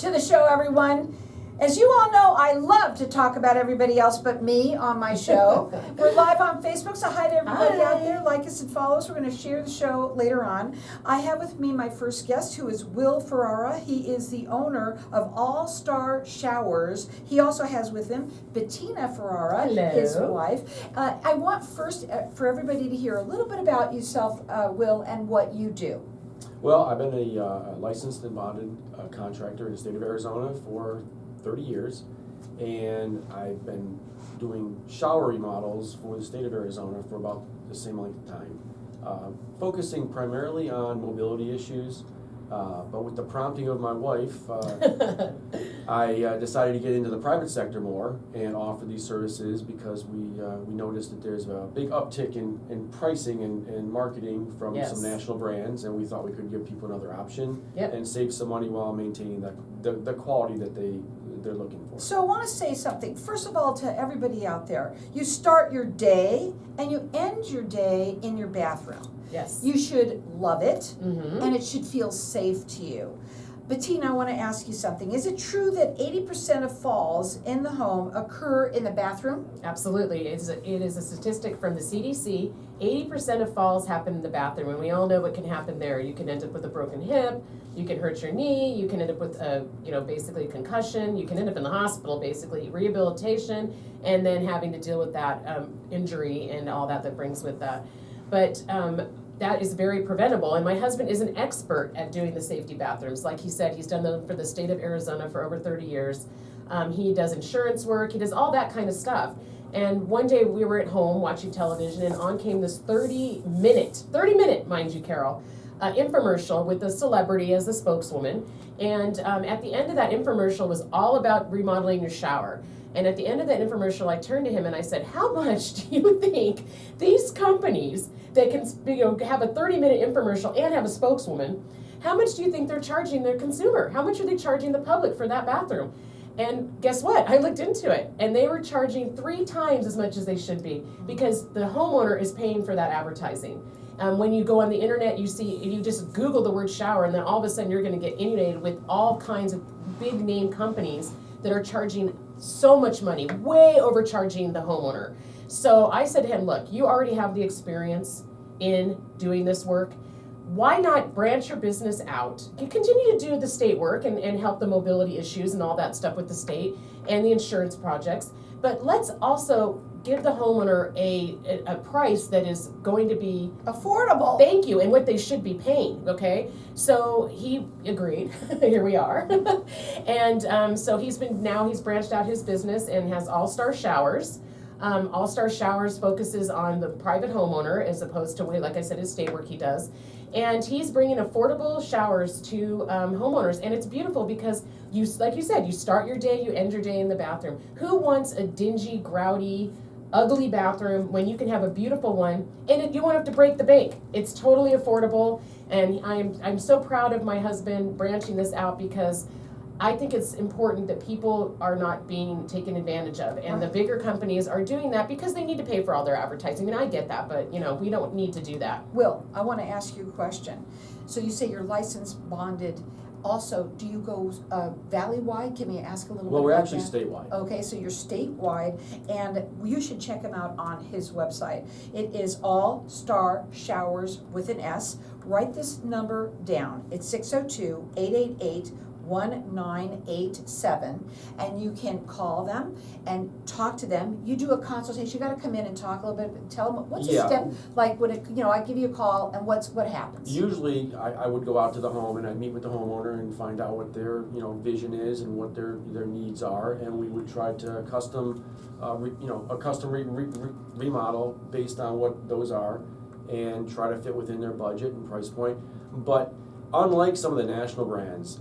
To the show, everyone. As you all know, I love to talk about everybody else but me on my show. We're live on Facebook, so hi to everybody out there. Like us and follow us. We're going to share the show later on. I have with me my first guest, who is Will Ferrara. He is the owner of ALLSTAR Showers. He also has with him Bettina Ferrara, his wife. I want first for everybody to hear a little bit about yourself, Will, and what you do. Well, I've been a licensed and bonded contractor in the state of Arizona for 30 years, and I've been doing shower remodels for the state of Arizona for about the same length of time, focusing primarily on mobility issues, but with the prompting of my wife, I decided to get into the private sector more and offer these services because we noticed that there's a big uptick in pricing and marketing from some national brands, and we thought we could give people another option and save some money while maintaining the quality that they're looking for. So I want to say something. First of all, to everybody out there, you start your day and you end your day in your bathroom. Yes. You should love it, and it should feel safe to you. Bettina, I want to ask you something. Is it true that 80% of falls in the home occur in the bathroom? Absolutely. It is a statistic from the CDC. 80% of falls happen in the bathroom, and we all know what can happen there. You can end up with a broken hip, you can hurt your knee, you can end up with basically a concussion, you can end up in the hospital, basically rehabilitation, and then having to deal with that injury and all that brings with that. But that is very preventable, and my husband is an expert at doing the safety bathrooms. Like he said, he's done them for the state of Arizona for over 30 years. He does insurance work, he does all that kind of stuff. And one day we were at home watching television, and on came this 30 minute, mind you, Carol, infomercial with a celebrity as the spokeswoman. And at the end of that infomercial was all about remodeling your shower. And at the end of that infomercial, I turned to him and I said, how much do you think these companies that can have a 30-minute infomercial and have a spokeswoman, how much do you think they're charging their consumer? How much are they charging the public for that bathroom? And guess what? I looked into it, and they were charging 3 times as much as they should be because the homeowner is paying for that advertising. When you go on the internet, you just Google the word shower, and then all of a sudden you're going to get inundated with all kinds of big name companies that are charging so much money, way overcharging the homeowner. So I said to him, look, you already have the experience in doing this work. Why not branch your business out? You continue to do the state work and help the mobility issues and all that stuff with the state and the insurance projects. But let's also give the homeowner a price that is going to be affordable. Thank you, and what they should be paying, okay? So he agreed. Here we are. And so he's branched out his business and has ALLSTAR Showers. ALLSTAR Showers focuses on the private homeowner as opposed to, like I said, his state work he does. And he's bringing affordable showers to homeowners. And it's beautiful because, like you said, you start your day, you end your day in the bathroom. Who wants a dingy, grouty, ugly bathroom when you can have a beautiful one and you won't have to break the bank? It's totally affordable. And I'm so proud of my husband branching this out because I think it's important that people are not being taken advantage of, and the bigger companies are doing that because they need to pay for all their advertising. I mean, I get that, but we don't need to do that. Will, I want to ask you a question. So you say you're licensed, bonded. Also, do you go valley-wide? Can we ask a little bit Well, we're about actually that? statewide. Okay, so you're statewide, and you should check him out on his website. It is ALLSTAR Showers with an S. Write this number down. It's 602-888-1987, and you can call them and talk to them. You do a consultation. You got to come in and talk a little bit. Tell them what's a step like when I give you a call and what happens. Usually, I would go out to the home and I'd meet with the homeowner and find out what their vision is and what their needs are, and we would try to custom remodel based on what those are, and try to fit within their budget and price point, but. Unlike some of the national brands,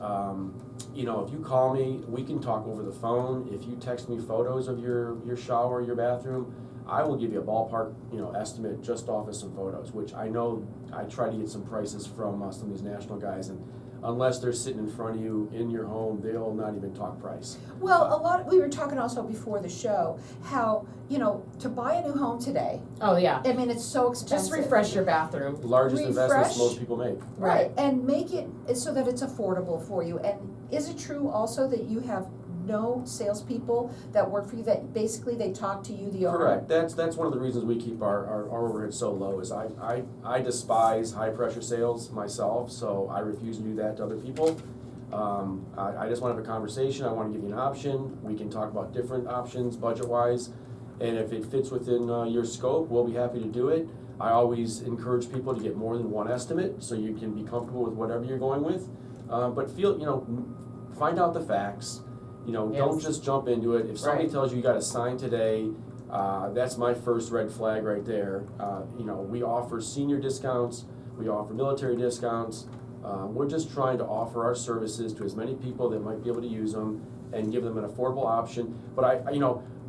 if you call me, we can talk over the phone. If you text me photos of your shower, your bathroom, I will give you a ballpark, estimate just off of some photos, which I know I try to get some prices from some of these national guys, and unless they're sitting in front of you in your home, they'll not even talk price. Well, we were talking also before the show how, to buy a new home today. Oh, yeah. I mean, it's so expensive. Just refresh your bathroom. Largest investments most people make. Right, and make it so that it's affordable for you. And is it true also that you have no salespeople that work for you, that basically they talk to you, the owner? Correct. That's one of the reasons we keep our overhead so low. Is I despise high pressure sales myself, so I refuse to do that to other people. I just want to have a conversation. I want to give you an option. We can talk about different options budget wise, and if it fits within your scope, we'll be happy to do it. I always encourage people to get more than one estimate so you can be comfortable with whatever you're going with. But find out the facts. Don't Yes. just jump into it. If somebody Right. tells you you got to sign today, that's my first red flag right there. We offer senior discounts, we offer military discounts. We're just trying to offer our services to as many people that might be able to use them and give them an affordable option. But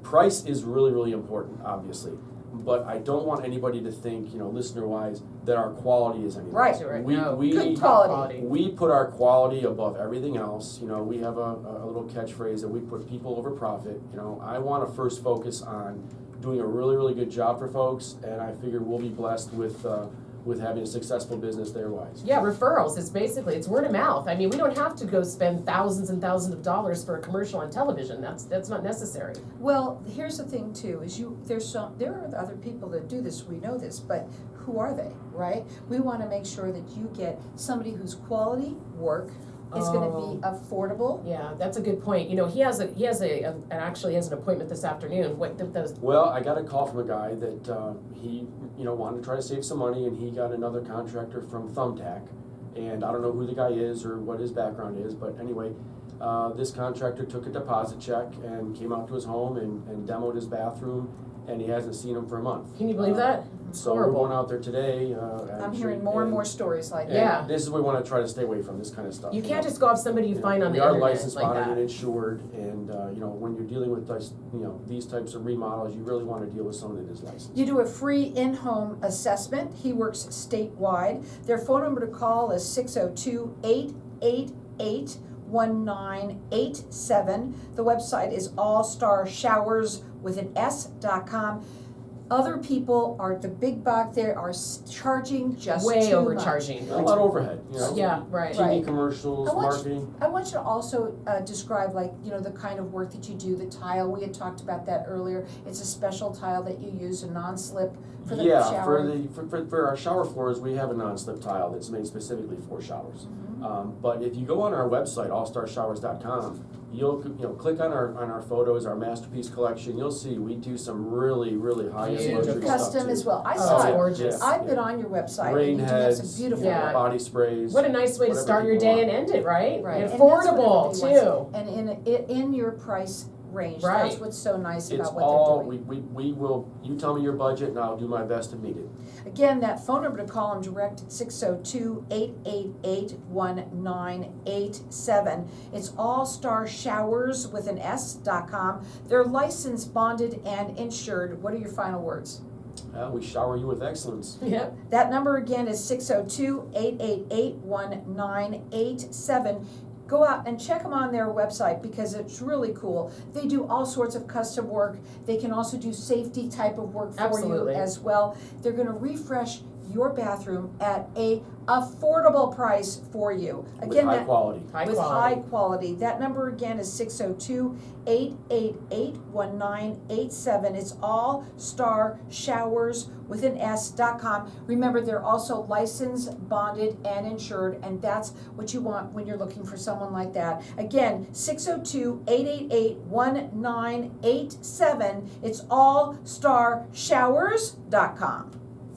price is really, really important, obviously. But I don't want anybody to think, listener-wise, that our quality is anything. Right. No. Good Top quality. We put our quality above everything else. We have a little catchphrase that we put people over profit. I want to first focus on doing a really, really good job for folks, and I figure we'll be blessed with having a successful business there-wise. Yeah, referrals, it's word of mouth. I mean, we don't have to go spend thousands and thousands of dollars for a commercial on television. That's not necessary. Well, here's the thing too, is there are other people that do this, we know this, but who are they, right? We wanna make sure that you get somebody whose quality work is gonna be affordable. Yeah, that's a good point. He actually has an appointment this afternoon. Well, I got a call from a guy that he wanted to try to save some money, and he got another contractor from Thumbtack, and I don't know who the guy is or what his background is, but anyway, this contractor took a deposit check and came out to his home and demoed his bathroom, and he hasn't seen him for a month. Can you believe that? It's So horrible. we're going out there today. I'm hearing more and more stories like And that. Yeah. this is what we want to try to stay away from, this kind of stuff. You can't just go off somebody you find on the We are internet licensed, like bonded, and that. insured, and when you're dealing with these types of remodels, you really want to deal with someone that is licensed. You do a free in-home assessment. He works statewide. Their phone number to call is 602-888-1987. The website is allstarshowers.com. Other people the big buck there are charging just Way too overcharging. A lot of overhead, Yeah, right. TV Right. commercials, I want you- marketing. I want you to also describe the kind of work that you do, the tile, we had talked about that earlier. It's a special tile that you use, a non-slip for the shower. For our shower floors, we have a non-slip tile that's made specifically for showers. Mm-hmm. But if you go on our website, allstarshowers.com, you'll click on our photos, our masterpiece collection. You'll see we do some really, really high-end Huge. luxury stuff Custom too. as well. I Oh, saw it's it. gorgeous. I've been on your website. Rain and you do have heads, some beautiful Yeah. body sprays. What a nice way to whatever start your people day want. and end it, right? Right. And And that's what affordable everybody too. And in your price range. Right. That's what's so nice It's about what all, they're doing. we will, you tell me your budget and I'll do my best to meet it. Again, that phone number to call them direct at 602-888-1987. It's allstarshowers.com. They're licensed, bonded, and insured. What are your final words? We shower you with excellence. Yep. That number again is 602-888-1987. Go out and check them on their website because it's really cool. They do all sorts of custom work. They can also do safety type of work for Absolutely. you as well. They're gonna refresh your bathroom at a affordable price for you. With Again, high that- quality. High with quality. high quality. That number again is 602-888-1987. It's allstarshowers.com. Remember, they're also licensed, bonded, and insured, and that's what you want when you're looking for someone like that. Again, 602-888-1987. It's allstarshowers.com.